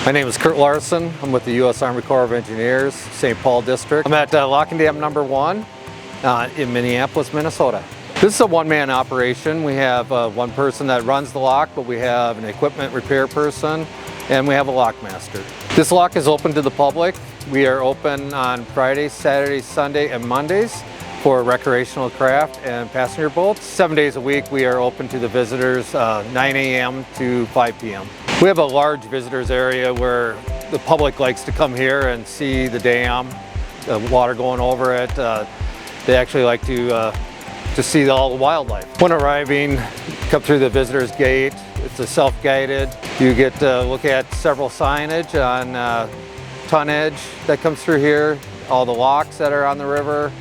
My name is Kurt Larson. I'm with the U.S. Army Corps of Engineers, St. Paul District. I'm at Locking Dam number 1 in Minneapolis, Minnesota. This is a one-man operation. We have one person that runs the lock, but we have an equipment repair person, and we have a lockmaster. This lock is open to the public. We are open on Fridays, Saturdays, Sunday, and Mondays for recreational craft and passenger boats. 7 days a week we are open to the visitors, 9 a.m. to 5 p.m. We have a large visitors area where the public likes to come here and see the dam, the water going over it. They actually like to see all the wildlife. When arriving, come through the visitors gate. It's a self-guided. You get to look at several signage on tonnage that comes through here, all the locks that are on the river.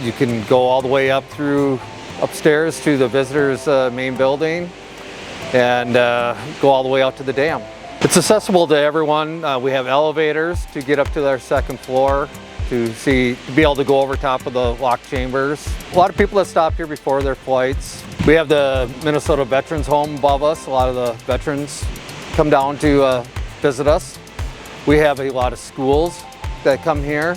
You can go all the way up through upstairs to the visitors main building and go all the way out to the dam. It's accessible to everyone. We have elevators to get up to our second floor to be able to go over top of the lock chambers. A lot of people that stopped here before their flights. We have the Minnesota Veterans Home above us. A lot of the veterans come down to visit us. We have a lot of schools that come here.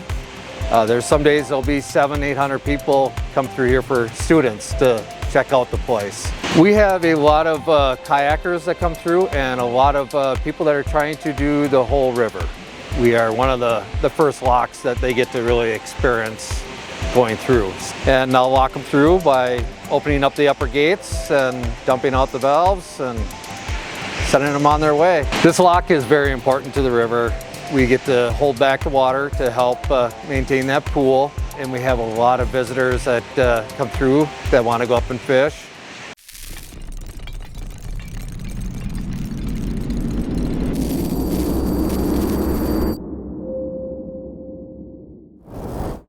There's some days there'll be 700-800 people come through here for students to check out the place. We have a lot of kayakers that come through and a lot of people that are trying to do the whole river. We are one of the first locks that they get to really experience going through. And I'll lock them through by opening up the upper gates and dumping out the valves and sending them on their way. This lock is very important to the river. We get to hold back the water to help maintain that pool, and we have a lot of visitors that come through that want to go up and fish.